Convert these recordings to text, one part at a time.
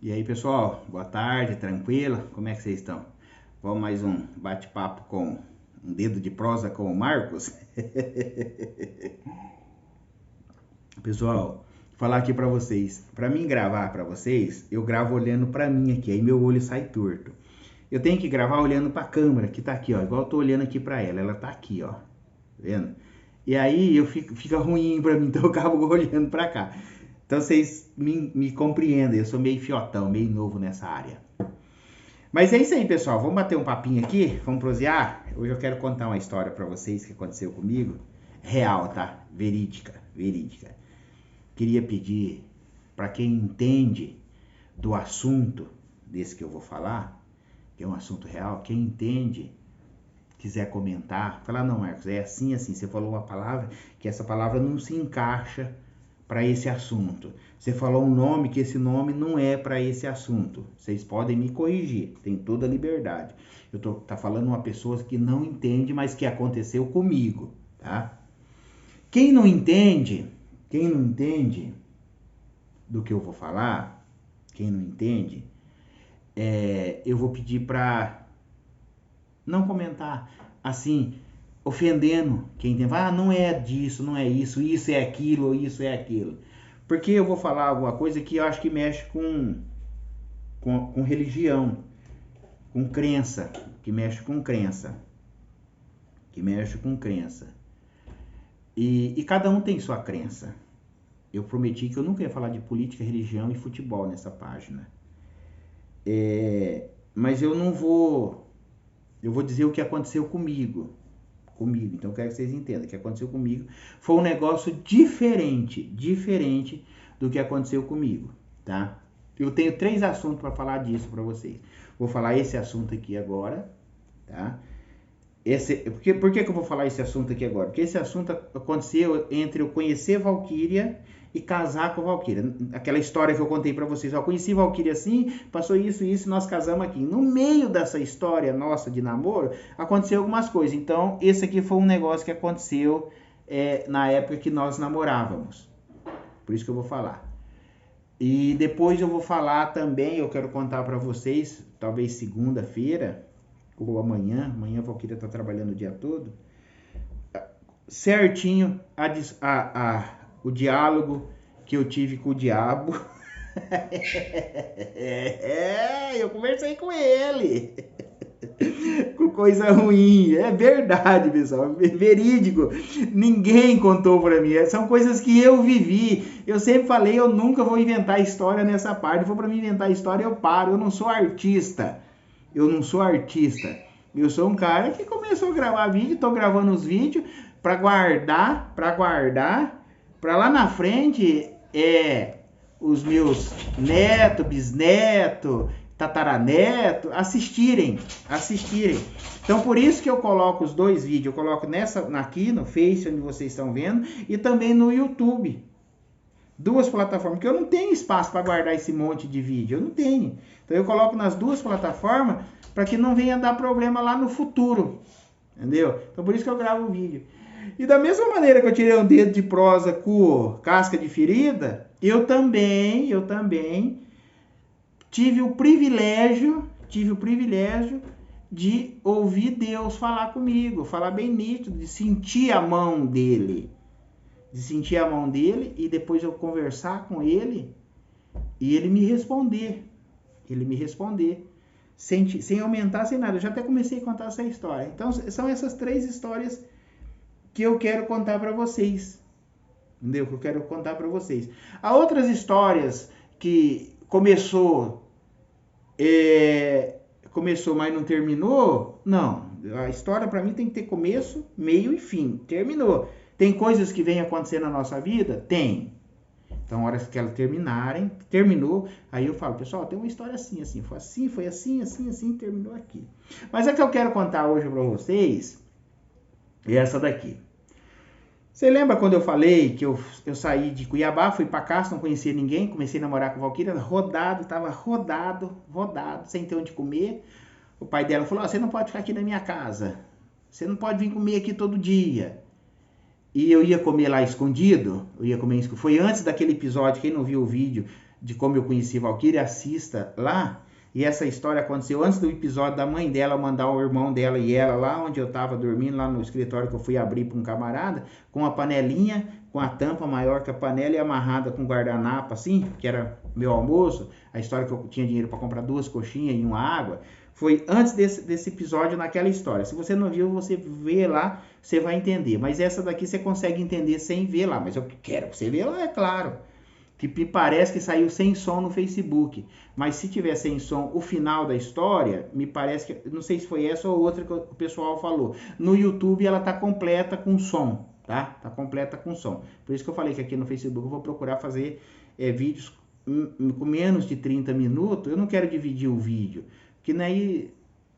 E aí, pessoal, boa tarde, tranquilo? Como é que vocês estão? Vamos mais um bate-papo com um dedo de prosa com o Marcos? Pessoal, falar aqui pra vocês. Pra mim gravar pra vocês, eu gravo olhando pra mim aqui, aí meu olho sai torto. Eu tenho que gravar olhando pra câmera, que tá aqui, ó, igual eu tô olhando aqui pra ela. Ela tá aqui, ó, tá vendo? E aí fica ruim pra mim, então eu acabo olhando pra cá. Então vocês me compreendem, eu sou meio fiotão, meio novo nessa área. Mas é isso aí, pessoal. Vamos bater um papinho aqui? Vamos prosear? Hoje eu quero contar uma história pra vocês que aconteceu comigo. Real, tá? Verídica, verídica. Queria pedir pra quem entende do assunto desse que eu vou falar, que é um assunto real, quem entende, quiser comentar, falar, não, Marcos, é assim, assim. Você falou uma palavra que essa palavra não se encaixa para esse assunto. Você falou um nome que esse nome não é para esse assunto. Vocês podem me corrigir, tem toda a liberdade. Eu tô falando uma pessoa que não entende, mas que aconteceu comigo, tá? Quem não entende do que eu vou falar, quem não entende, eu vou pedir para não comentar assim, ofendendo quem tem. Ah, não é disso, não é isso, isso é aquilo, isso é aquilo. Porque eu vou falar alguma coisa que eu acho que mexe com religião, com crença, que mexe com crença, que mexe com crença. E cada um tem sua crença. Eu prometi que eu nunca ia falar de política, religião e futebol nessa página. Mas eu não vou... Eu vou dizer o que aconteceu comigo. Então eu quero que vocês entendam. O que aconteceu comigo foi um negócio diferente do que aconteceu comigo, tá? Eu tenho 3 assuntos para falar disso para vocês. Vou falar esse assunto aqui agora, tá? Por que eu vou falar esse assunto aqui agora? Porque esse assunto aconteceu entre eu conhecer Valquíria e casar com Valquíria. Aquela história que eu contei para vocês. Eu conheci Valquíria assim, passou isso e nós casamos aqui. No meio dessa história nossa de namoro, aconteceu algumas coisas. Então, esse aqui foi um negócio que aconteceu na época que nós namorávamos. Por isso que eu vou falar. E depois eu vou falar também, eu quero contar para vocês, talvez segunda-feira, ou amanhã a Valquíria está trabalhando o dia todo, certinho o diálogo que eu tive com o diabo. Eu conversei com ele. Com coisa ruim. É verdade, pessoal. É verídico. Ninguém contou pra mim. São coisas que eu vivi. Eu sempre falei, eu nunca vou inventar história nessa parte. Se for pra mim inventar história, eu paro. Eu não sou artista. Eu sou um cara que começou a gravar vídeo, tô gravando os vídeos para guardar, para lá na frente os meus neto, bisneto, tataraneto assistirem. Então por isso que eu coloco os 2 vídeos, eu coloco aqui no Face, onde vocês estão vendo, e também no YouTube. 2 plataformas, porque eu não tenho espaço para guardar esse monte de vídeo, eu não tenho. Então eu coloco nas 2 plataformas para que não venha dar problema lá no futuro, entendeu? Então por isso que eu gravo o vídeo. E da mesma maneira que eu tirei um dedo de prosa com casca de ferida, eu também tive o privilégio de ouvir Deus falar comigo, falar bem nítido, de sentir a mão dele. E depois eu conversar com ele e ele me responder. Sem aumentar, sem nada. Eu já até comecei a contar essa história. Então, são essas 3 histórias que eu quero contar para vocês. Entendeu? Que eu quero contar para vocês. Há outras histórias que começou, mas não terminou? Não. A história para mim tem que ter começo, meio e fim. Terminou. Tem coisas que vêm acontecer na nossa vida? Tem. Então, horas que elas terminou, aí eu falo, pessoal, tem uma história assim, foi assim, terminou aqui. Mas a que eu quero contar hoje para vocês é essa daqui. Você lembra quando eu falei que eu saí de Cuiabá, fui para cá, não conhecia ninguém, comecei a namorar com a Valquíria, tava rodado, sem ter onde comer. O pai dela falou, você não pode ficar aqui na minha casa, você não pode vir comer aqui todo dia. E eu ia comer lá escondido, foi antes daquele episódio, quem não viu o vídeo, de como eu conheci Valquíria, assista lá. E essa história aconteceu antes do episódio da mãe dela mandar o irmão dela e ela lá onde eu estava dormindo, lá no escritório que eu fui abrir para um camarada, com a panelinha, com a tampa maior que a panela e amarrada com guardanapo assim, que era meu almoço. A história que eu tinha dinheiro para comprar 2 coxinhas e uma água. Foi antes desse episódio naquela história. Se você não viu, você vê lá, você vai entender. Mas essa daqui você consegue entender sem ver lá. Mas eu quero que você vê lá, é claro. Que me parece que saiu sem som no Facebook. Mas se tiver sem som o final da história, me parece que... Não sei se foi essa ou outra que o pessoal falou. No YouTube ela tá completa com som, tá? Tá completa com som. Por isso que eu falei que aqui no Facebook eu vou procurar fazer vídeos com menos de 30 minutos. Eu não quero dividir o vídeo, porque daí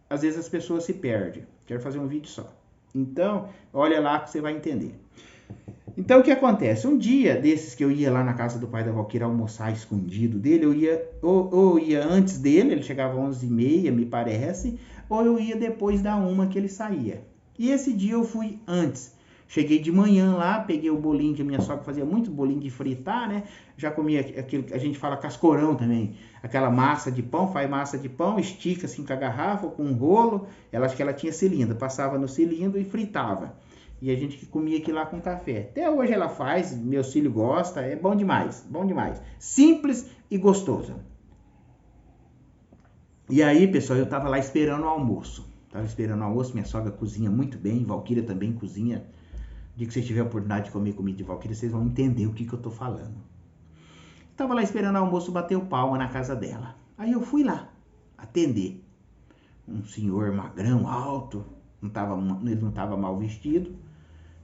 às vezes as pessoas se perdem. Quero fazer um vídeo só. Então, olha lá que você vai entender. Então, o que acontece? Um dia desses que eu ia lá na casa do pai da Valquíria almoçar escondido dele, eu ia, ou ia antes dele, ele chegava às 11h30, me parece, ou eu ia depois da 1 que ele saía. E esse dia eu fui antes. Cheguei de manhã lá, peguei o bolinho que a minha sogra fazia muito, bolinho de fritar, né? Já comia aquilo que a gente fala cascorão também. Aquela massa de pão, faz massa de pão, estica assim com a garrafa, com um rolo. Acho que ela tinha cilindro, passava no cilindro e fritava. E a gente comia aqui lá com café. Até hoje ela faz, meu filho gosta, é bom demais, bom demais. Simples e gostoso. E aí, pessoal, eu tava lá esperando o almoço. Minha sogra cozinha muito bem, Valquíria também cozinha. O dia que vocês tiverem a oportunidade de comer comida de Valquíria, vocês vão entender o que eu tô falando. Tava lá esperando o almoço, bateu palma na casa dela. Aí eu fui lá atender. Um senhor magrão, alto, ele não tava mal vestido.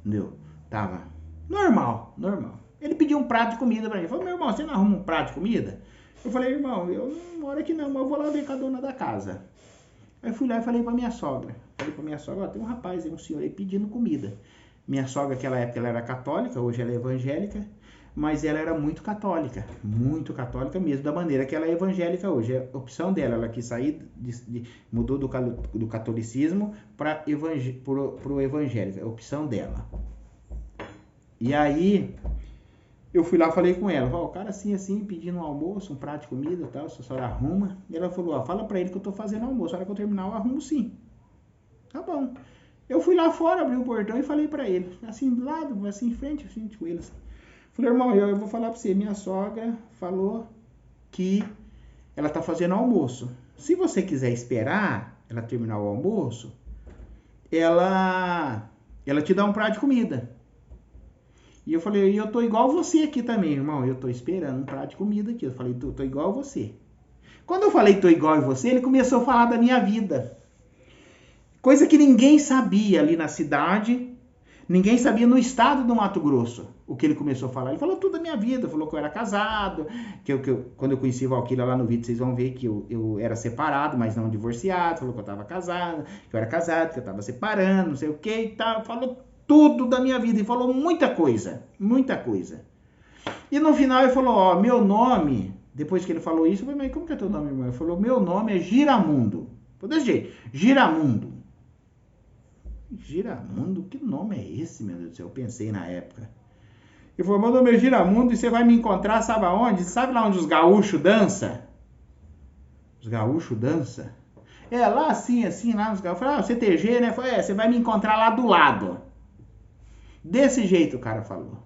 Entendeu? Tava normal. Ele pediu um prato de comida pra mim. Ele falou, meu irmão, você não arruma um prato de comida? Eu falei, irmão, eu não moro aqui não, mas eu vou lá ver com a dona da casa. Aí fui lá e falei pra minha sogra. Ó, tem um rapaz aí, um senhor aí pedindo comida. Minha sogra, naquela época, ela era católica, hoje ela é evangélica, mas ela era muito católica mesmo, da maneira que ela é evangélica hoje. É a opção dela, ela quis sair, mudou do catolicismo para o evangélico, é a opção dela. E aí, eu fui lá, falei com ela, o cara assim, pedindo um almoço, um prato de comida e tal, se a senhora arruma. E ela falou, fala pra ele que eu tô fazendo almoço, a hora que eu terminar eu arrumo sim. Tá bom. Eu fui lá fora, abri o portão e falei pra ele, assim do lado, assim em frente, assim com ele assim. Falei, irmão, eu vou falar pra você, minha sogra falou que ela tá fazendo almoço. Se você quiser esperar ela terminar o almoço, ela te dá um prato de comida. E eu falei, eu tô igual você aqui também, irmão, eu tô esperando um prato de comida aqui. Eu falei, tô igual você. Quando eu falei tô igual você, ele começou a falar da minha vida. Coisa que ninguém sabia ali na cidade, ninguém sabia no estado do Mato Grosso o que ele começou a falar. Ele falou tudo da minha vida, falou que eu era casado, quando eu conheci Valquíria lá no vídeo, vocês vão ver que eu era separado, mas não divorciado, falou que eu estava casado, que eu era casado, que eu estava separando, não sei o que e tal, falou tudo da minha vida e falou muita coisa. E no final ele falou, meu nome, depois que ele falou isso, eu falei, mas como que é teu nome, irmão? Ele falou, meu nome é Giramundo. Foi desse jeito, Giramundo. Giramundo? Que nome é esse, meu Deus do céu? Eu pensei na época. Ele falou, meu nome é Giramundo e você vai me encontrar, sabe aonde? Sabe lá onde os gaúchos dançam? Os gaúchos dançam? Lá assim, lá nos gaúchos. Eu falei, CTG, né? Falei, você vai me encontrar lá do lado. Desse jeito o cara falou.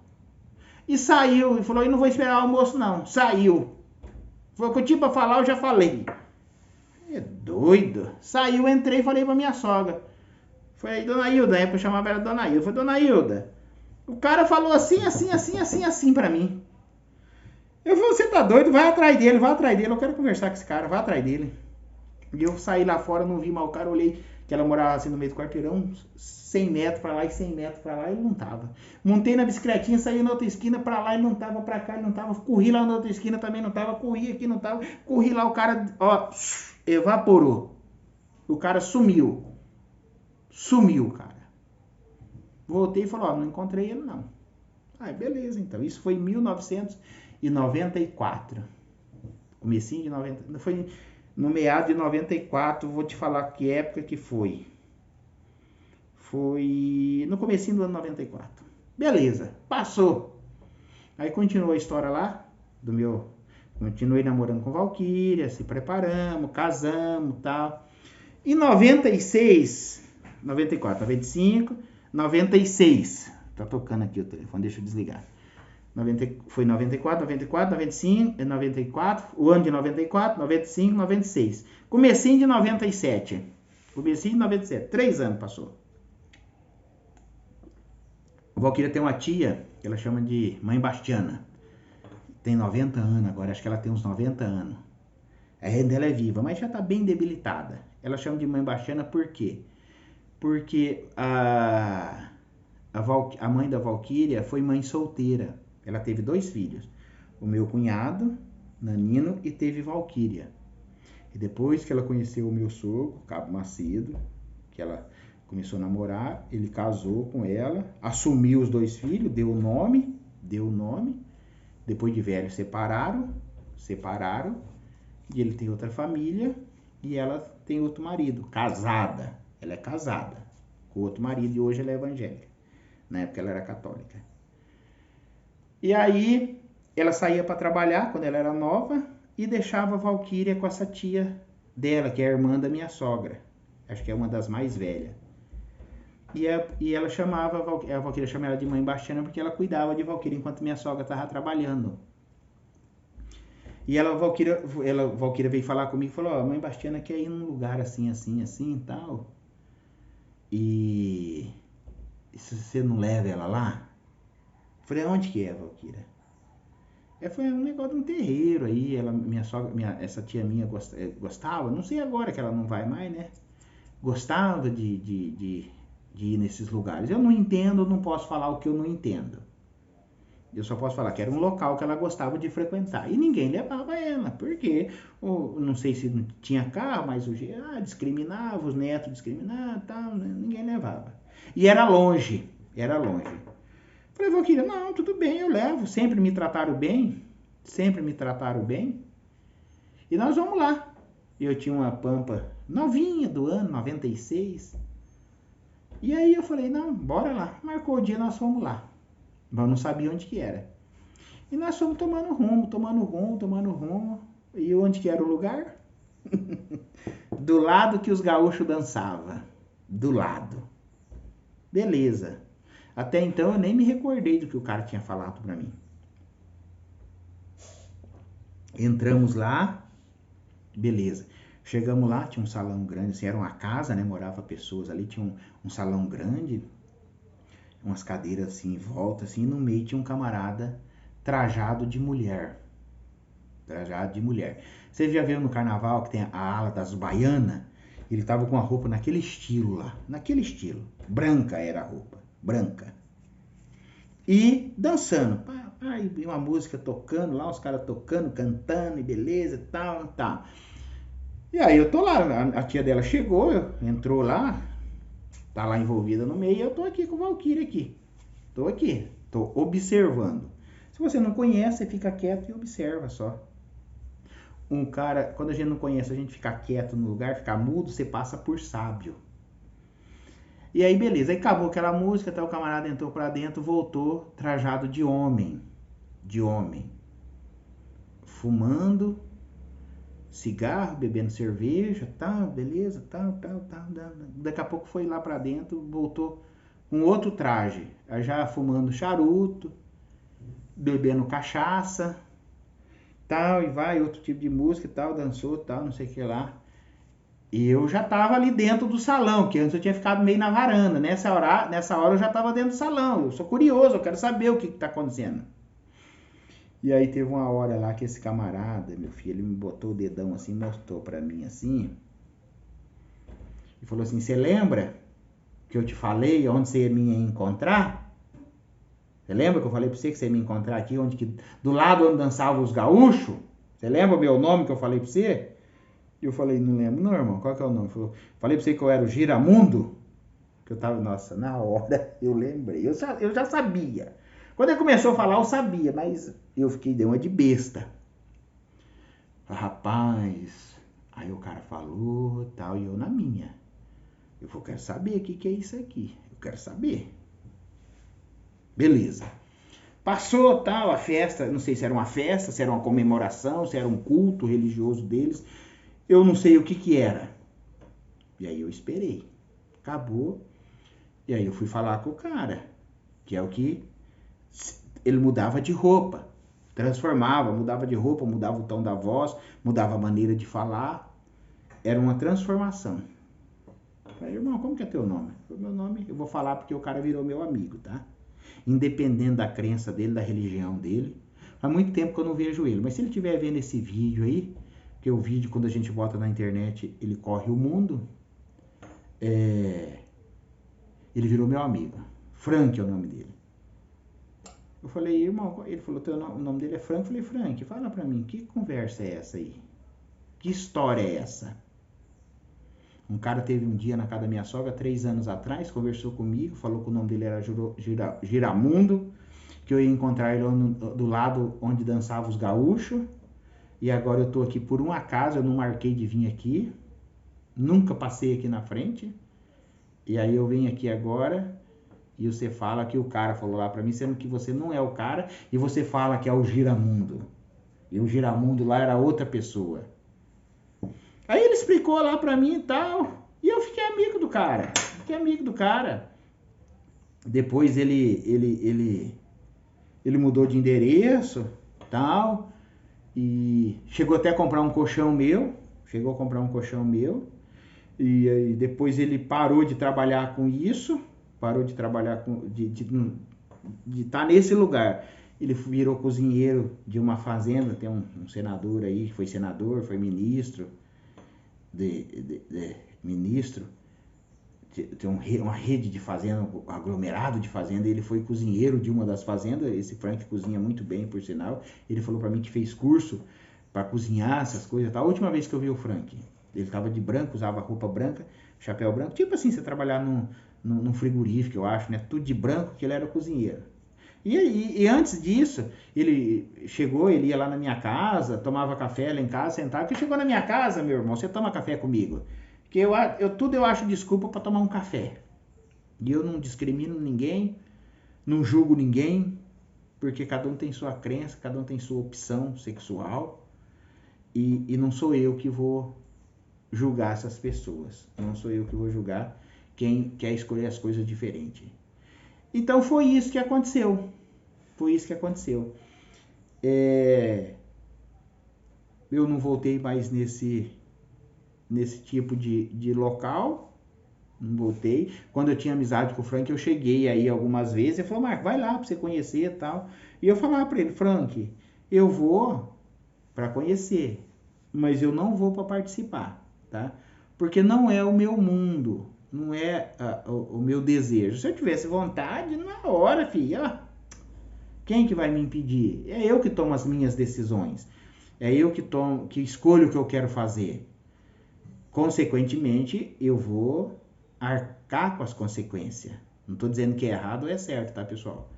E saiu, e falou, eu não vou esperar o almoço não. Saiu. Foi o que eu tinha pra falar, eu já falei. É doido. Saiu, entrei e falei pra minha sogra. Foi aí, dona Hilda, na época eu chamava ela dona Hilda. Foi, dona Hilda, o cara falou assim pra mim. Eu falei, você tá doido? Vai atrás dele. Eu quero conversar com esse cara, vai atrás dele. E eu saí lá fora, não vi mais o cara, olhei que ela morava assim no meio do quarteirão, 100 metros pra lá e 100 metros pra lá, ele não tava. Montei na bicicletinha, saí na outra esquina, pra lá ele não tava, pra cá ele não tava, corri lá na outra esquina também não tava, corri aqui não tava, corri lá, o cara, evaporou. O cara sumiu, cara. Voltei e falou, não encontrei ele não. Beleza, então, isso foi em 1994. Comecinho de 90, foi no meado de 94, vou te falar que época que foi. Foi no comecinho do ano 94. Beleza, passou. Aí continuou a história lá, Continuei namorando com Valquíria, se preparamos, casamos e tal. Em 96, 94, 95, 96. Tá tocando aqui o telefone, deixa eu desligar. Foi 94, 94, 95, 94, o ano de 94, 95, 96. Comecinho de 97. Comecinho de 97. 3 anos passou. O Valquíria tem uma tia, que ela chama de Mãe Bastiana. Tem 90 anos agora, acho que ela tem uns 90 anos. A rede dela é viva, mas já tá bem debilitada. Ela chama de Mãe Bastiana por quê? Porque a mãe da Valquíria foi mãe solteira. Ela teve 2 filhos. O meu cunhado, Nanino, e teve Valquíria. E depois que ela conheceu o meu sogro, Cabo Macedo, que ela começou a namorar, ele casou com ela, assumiu os 2 filhos, deu o nome. Depois de velho separaram, e ele tem outra família, e ela tem outro marido, casada. Ela é casada com outro marido e hoje ela é evangélica. Na época ela era católica. E aí ela saía para trabalhar quando ela era nova e deixava a Valquíria com essa tia dela, que é a irmã da minha sogra. Acho que é uma das mais velhas. E ela chamava, a Valquíria chamava ela de Mãe Bastiana porque ela cuidava de Valquíria enquanto minha sogra estava trabalhando. E a Valquíria veio falar comigo e falou, ó, Mãe Bastiana quer ir num lugar assim, assim, assim e tal. E se você não leva ela lá? Eu falei, onde que é, Valquíria? Foi um negócio de um terreiro aí, essa tia minha gostava, não sei agora que ela não vai mais, né? Gostava de ir nesses lugares. Eu não entendo, não posso falar o que eu não entendo. Eu só posso falar que era um local que ela gostava de frequentar. E ninguém levava ela, porque, não sei se não tinha carro, mas discriminava, os netos discriminavam e tal, né? Ninguém levava. E era longe. Falei, Valquíria, não, tudo bem, eu levo. Sempre me trataram bem. E nós vamos lá. Eu tinha uma Pampa novinha do ano, 96. E aí eu falei, não, bora lá. Marcou o dia, nós fomos lá. Mas não sabia onde que era. E nós fomos tomando rumo. E onde que era o lugar? Do lado que os gaúchos dançavam. Do lado. Beleza. Até então eu nem me recordei do que o cara tinha falado pra mim. Entramos lá, beleza. Chegamos lá, tinha um salão grande, assim, era uma casa, né? Morava pessoas ali, tinha um salão grande, umas cadeiras assim em volta, assim, e no meio tinha um camarada trajado de mulher. Você já viu no carnaval que tem a ala das baianas? Ele tava com a roupa naquele estilo lá, branca era a roupa, branca. E dançando, e uma música tocando lá, os caras tocando, cantando, e beleza, tal. E aí eu tô lá, a tia dela chegou, entrou lá, tá lá envolvida no meio, e eu tô aqui com o Valquíria aqui. Tô observando. Se você não conhece, você fica quieto e observa só. Um cara, quando a gente não conhece, a gente fica quieto no lugar, fica mudo, você passa por sábio. E aí, beleza. Aí acabou aquela música, até o camarada entrou pra dentro, voltou trajado de homem. Fumando cigarro, bebendo cerveja, tal, beleza, tal. Daqui a pouco foi lá pra dentro, voltou com outro traje. Já fumando charuto, bebendo cachaça, tal, e vai, outro tipo de música, tal, dançou, tal, não sei o que lá. E eu já tava ali dentro do salão, que antes eu tinha ficado meio na varanda. Nessa hora eu já tava dentro do salão. Eu sou curioso, eu quero saber o que tá acontecendo. E aí teve uma hora lá que esse camarada, meu filho, ele me botou o dedão assim, mostrou pra mim assim. E falou assim, você lembra que eu te falei onde você ia me encontrar? Você lembra que eu falei pra você que você ia me encontrar aqui, do lado onde dançavam os gaúchos? Você lembra o meu nome que eu falei pra você? E eu falei, não lembro, não, irmão, qual que é o nome? Falei pra você que eu era o Giramundo? Que eu tava, nossa, na hora eu lembrei. Eu já sabia. Quando ele começou a falar, eu sabia, mas eu dei uma de besta. Rapaz, aí o cara falou, tal, e eu na minha. Eu falei, quero saber o que é isso aqui. Eu quero saber. Beleza. Passou tal a festa, não sei se era uma festa, se era uma comemoração, se era um culto religioso deles, eu não sei o que que era. E aí eu esperei. Acabou. E aí eu fui falar com o cara, que é o que ele mudava de roupa, transformava, mudava de roupa, mudava o tom da voz, mudava a maneira de falar. Era uma transformação. Eu falei, irmão, como que é teu nome? O meu nome, eu vou falar porque o cara virou meu amigo, tá? Independente da crença dele, da religião dele. Faz muito tempo que eu não vejo ele, mas se ele estiver vendo esse vídeo aí, que o vídeo quando a gente bota na internet, ele corre o mundo, ele virou meu amigo. Frank é o nome dele. Eu falei, irmão, ele falou, o nome dele é Frank. Eu falei, Frank, fala pra mim, que conversa é essa aí? Que história é essa? Um cara teve um dia na casa da minha sogra, 3 anos atrás, conversou comigo, falou que o nome dele era Giramundo, que eu ia encontrar ele do lado onde dançavam os gaúchos, e agora eu tô aqui por um acaso, eu não marquei de vir aqui, nunca passei aqui na frente, e aí eu venho aqui agora, e você fala que o cara falou lá pra mim, sendo que você não é o cara, e você fala que é o Giramundo, e o Giramundo lá era outra pessoa. Aí ele explicou lá pra mim e tal, e eu fiquei amigo do cara. Depois ele mudou de endereço, tal, e chegou até a comprar um colchão meu, e aí depois ele parou de trabalhar com isso, parou de trabalhar com, de estar nesse lugar. Ele virou cozinheiro de uma fazenda, tem um senador aí, que foi senador, foi ministro, ministro, tem uma rede de fazenda, um aglomerado de fazenda, ele foi cozinheiro de uma das fazendas, esse Frank cozinha muito bem, por sinal, ele falou pra mim que fez curso para cozinhar essas coisas, tá? A última vez que eu vi o Frank, ele tava de branco, usava roupa branca, chapéu branco, tipo assim, você trabalhar num frigorífico, eu acho, né? Tudo de branco, que ele era cozinheiro. E antes disso, ele chegou, ele ia lá na minha casa, tomava café lá em casa, sentava, que chegou na minha casa, meu irmão, você toma café comigo? Que tudo eu acho desculpa para tomar um café. E eu não discrimino ninguém, não julgo ninguém, porque cada um tem sua crença, cada um tem sua opção sexual, e não sou eu que vou julgar essas pessoas, não sou eu que vou julgar quem quer escolher as coisas diferentes. Então foi isso que aconteceu. Eu não voltei mais nesse tipo de local. Não voltei. Quando eu tinha amizade com o Frank, eu cheguei aí algumas vezes. Ele falou, Marco, vai lá pra você conhecer e tal. E eu falava pra ele, Frank, eu vou pra conhecer, mas eu não vou pra participar, tá? Porque não é o meu mundo, não é o meu desejo. Se eu tivesse vontade, na hora, filho, quem que vai me impedir? É eu que tomo as minhas decisões. É eu que escolho o que eu quero fazer. Consequentemente, eu vou arcar com as consequências. Não estou dizendo que é errado ou é certo, tá, pessoal?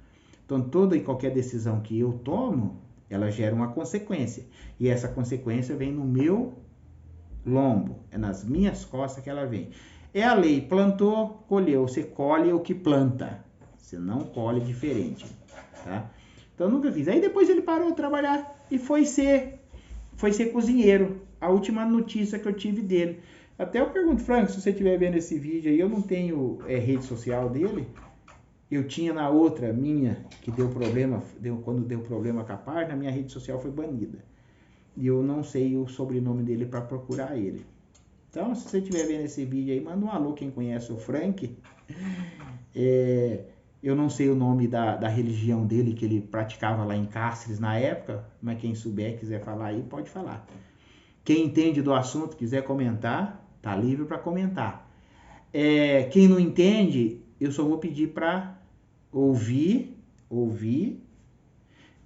Então, toda e qualquer decisão que eu tomo, ela gera uma consequência. E essa consequência vem no meu lombo, é nas minhas costas que ela vem. É a lei, plantou, colheu. Você colhe o que planta. Você não colhe diferente, tá? Então, eu nunca fiz. Aí depois ele parou de trabalhar e foi ser cozinheiro. A última notícia que eu tive dele. Até eu pergunto, Frank, se você estiver vendo esse vídeo aí, eu não tenho rede social dele. Eu tinha na outra minha, que deu problema, quando deu problema com a página, minha rede social foi banida. E eu não sei o sobrenome dele para procurar ele. Então, se você estiver vendo esse vídeo aí, manda um alô quem conhece o Frank. Eu não sei o nome da religião dele, que ele praticava lá em Cáceres na época, mas quem souber, quiser falar aí, pode falar. Quem entende do assunto, quiser comentar, tá livre para comentar. Quem não entende, eu só vou pedir para ouvir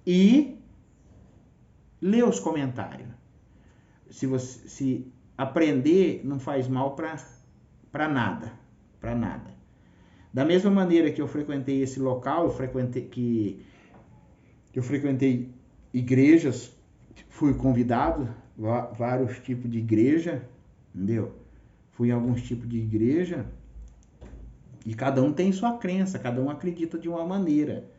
e ler os comentários. Se aprender não faz mal para nada, Da mesma maneira que eu frequentei esse local, eu frequentei igrejas, fui convidado, vários tipos de igreja, entendeu? Fui em alguns tipos de igreja, e cada um tem sua crença, cada um acredita de uma maneira.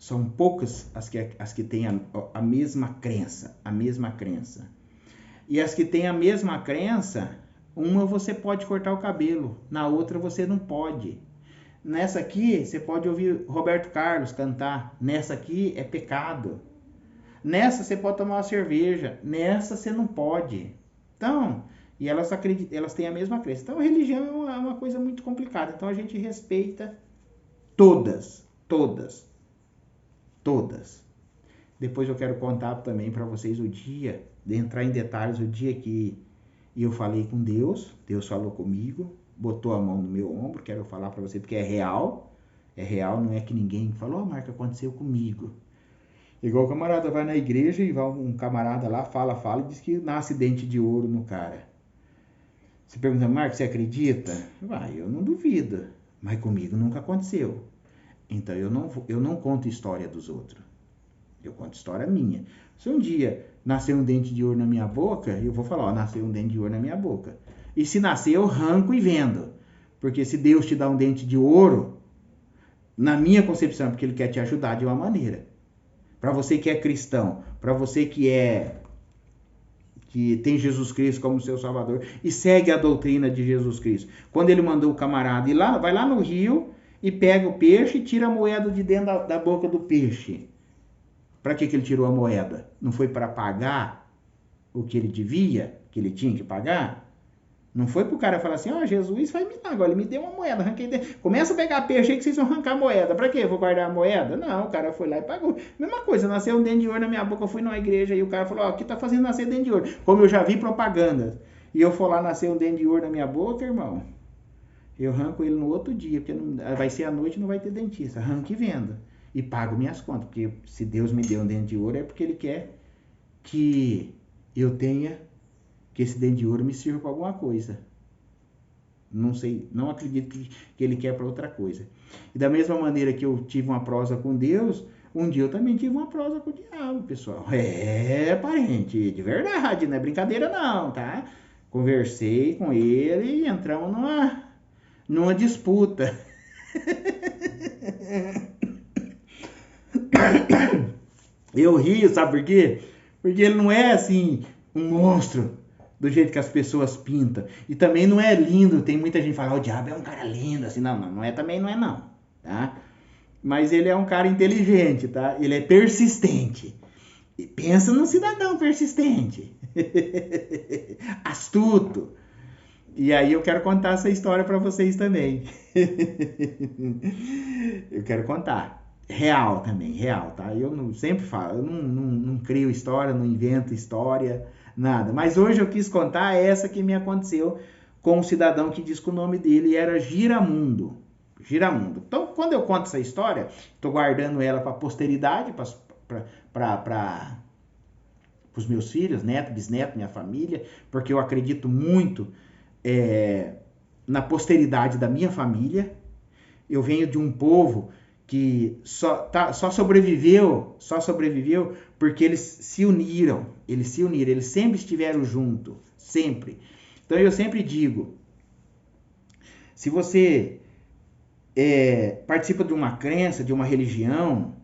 São poucas as que têm a mesma crença, E as que têm a mesma crença, uma você pode cortar o cabelo, na outra você não pode. Nessa aqui, você pode ouvir Roberto Carlos cantar. Nessa aqui é pecado. Nessa você pode tomar uma cerveja. Nessa você não pode. Então, e elas acreditam, elas têm a mesma crença. Então, a religião é uma coisa muito complicada. Então, a gente respeita todas. Depois eu quero contar também para vocês o dia, de entrar em detalhes, o dia que eu falei com Deus. Deus falou comigo, botou a mão no meu ombro. Quero falar para você porque é real, não é que ninguém falou, Marco, aconteceu comigo. Igual o camarada vai na igreja e vai um camarada lá, fala e diz que nasce dente de ouro no cara. Você pergunta, Marco, você acredita? Vai, eu não duvido, mas comigo nunca aconteceu. Então eu não conto história dos outros, eu conto história minha. Se um dia nascer um dente de ouro na minha boca, eu vou falar, nasceu um dente de ouro na minha boca. E se nascer, eu arranco e vendo. Porque se Deus te dá um dente de ouro, na minha concepção, é porque Ele quer te ajudar de uma maneira. Para você que é cristão, para você que tem Jesus Cristo como seu Salvador e segue a doutrina de Jesus Cristo. Quando Ele mandou o camarada ir lá, vai lá no rio e pega o peixe e tira a moeda de dentro da boca do peixe. Para que Ele tirou a moeda? Não foi para pagar o que ele devia, que ele tinha que pagar? Não foi pro cara falar assim, Jesus faz milagre, ele me deu uma moeda, arranquei dentro. Começa a pegar peixe aí que vocês vão arrancar a moeda. Pra quê? Vou guardar a moeda? Não, o cara foi lá e pagou. Mesma coisa, nasceu um dente de ouro na minha boca, eu fui numa igreja e o cara falou, o que tá fazendo nascer dente de ouro? Como eu já vi propaganda. E eu for lá nascer um dente de ouro na minha boca, irmão, eu arranco ele no outro dia, porque vai ser à noite e não vai ter dentista. Arranco e vendo. E pago minhas contas, porque se Deus me deu um dente de ouro é porque Ele quer que eu tenha, que esse dente de ouro me sirva para alguma coisa. Não sei, não acredito que Ele quer para outra coisa. E da mesma maneira que eu tive uma prosa com Deus, um dia eu também tive uma prosa com o diabo, pessoal. Parente, de verdade, não é brincadeira não, tá? Conversei com ele e entramos numa disputa. Eu rio, sabe por quê? Porque ele não é assim um monstro do jeito que as pessoas pintam. E também não é lindo. Tem muita gente que fala, o diabo é um cara lindo, assim. Não é também, não é não, tá? Mas ele é um cara inteligente, tá? Ele é persistente. E pensa num cidadão persistente. Astuto. E aí eu quero contar essa história para vocês também. Eu quero contar. Real também, real, tá? Eu não sempre falo, eu não crio história, não invento história, nada. Mas hoje eu quis contar essa que me aconteceu com um cidadão que diz que o nome dele era Giramundo. Então, quando eu conto essa história, estou guardando ela para a posteridade, para os meus filhos, neto, bisneto, minha família, porque eu acredito muito na posteridade da minha família. Eu venho de um povo que só sobreviveu porque eles se uniram, eles sempre estiveram juntos, sempre. Então eu sempre digo, se você participa de uma crença, de uma religião,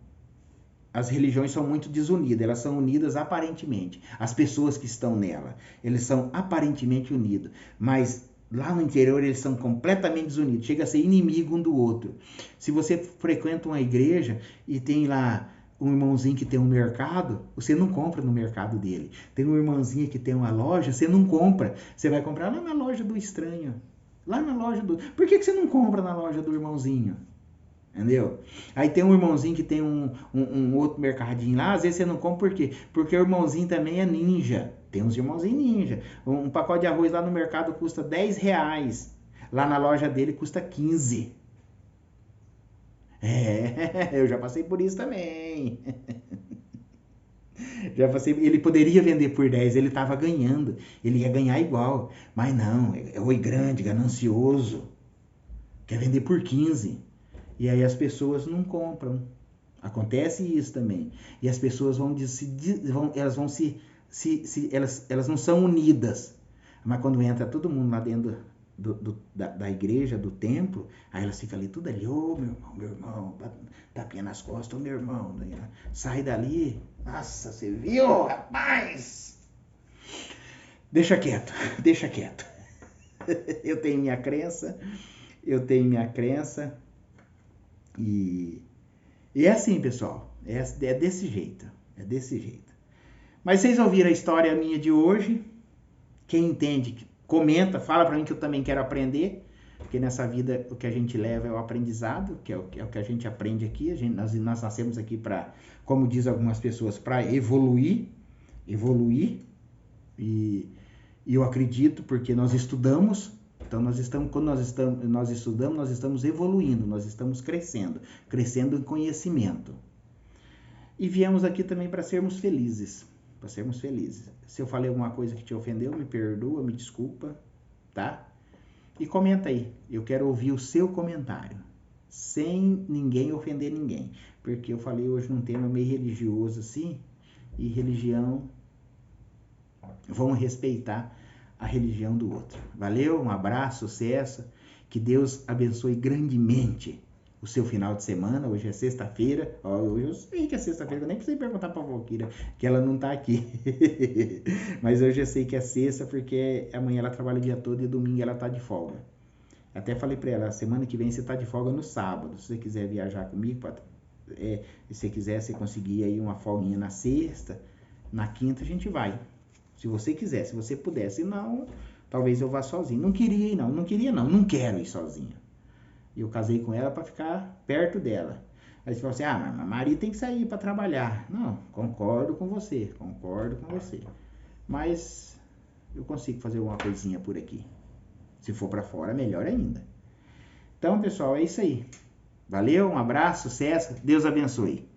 as religiões são muito desunidas, elas são unidas aparentemente, as pessoas que estão nela, eles são aparentemente unidos, mas lá no interior eles são completamente desunidos, chega a ser inimigo um do outro. Se você frequenta uma igreja e tem lá um irmãozinho que tem um mercado, você não compra no mercado dele. Tem um irmãozinho que tem uma loja, você não compra. Você vai comprar lá na loja do estranho. Lá na loja do... Por que você não compra na loja do irmãozinho? Entendeu? Aí tem um irmãozinho que tem um outro mercadinho lá, às vezes você não compra por quê? Porque o irmãozinho também é ninja. Tem uns irmãozinhos ninja. Um pacote de arroz lá no mercado custa R$10. Lá na loja dele custa 15. Eu já passei por isso também. Ele poderia vender por 10, ele estava ganhando. Ele ia ganhar igual. Mas não, é oi grande, ganancioso. Quer vender por 15. E aí as pessoas não compram. Acontece isso também. E as pessoas elas não são unidas. Mas quando entra todo mundo lá dentro da igreja, do templo, aí elas ficam ali tudo ali, ô meu irmão, tapinha nas costas, ô meu irmão, sai dali, nossa, você viu, rapaz? Deixa quieto, deixa quieto. Eu tenho minha crença e é assim, pessoal, é desse jeito, Mas vocês ouviram a história minha de hoje? Quem entende, comenta, fala para mim que eu também quero aprender, porque nessa vida o que a gente leva é o aprendizado, que é o que a gente aprende aqui. Nós nascemos aqui para, como diz algumas pessoas, para evoluir, e eu acredito porque nós estudamos. Então quando nós estudamos, nós estamos evoluindo, nós estamos crescendo em conhecimento. E viemos aqui também para sermos felizes. Se eu falei alguma coisa que te ofendeu, me perdoa, me desculpa, tá? E comenta aí, eu quero ouvir o seu comentário, sem ninguém ofender ninguém, porque eu falei hoje num tema meio religioso assim, e religião, vamos respeitar a religião do outro. Valeu, um abraço, sucesso, que Deus abençoe grandemente o seu final de semana. Hoje é sexta-feira. Hoje eu sei que é sexta-feira, eu nem precisei perguntar pra Valquíria, que ela não tá aqui. Mas hoje eu sei que é sexta, porque amanhã ela trabalha o dia todo e domingo ela tá de folga. Até falei pra ela, semana que vem você tá de folga no sábado. Se você quiser viajar comigo, se você quiser, você conseguir aí uma folguinha na sexta, na quinta a gente vai. Se você quiser, se você puder. Se não, talvez eu vá sozinho. Não quero ir sozinho. E eu casei com ela para ficar perto dela. Aí você fala assim, mas a Maria tem que sair para trabalhar. Não, concordo com você. Mas eu consigo fazer alguma coisinha por aqui. Se for para fora, melhor ainda. Então, pessoal, é isso aí. Valeu, um abraço, sucesso, Deus abençoe.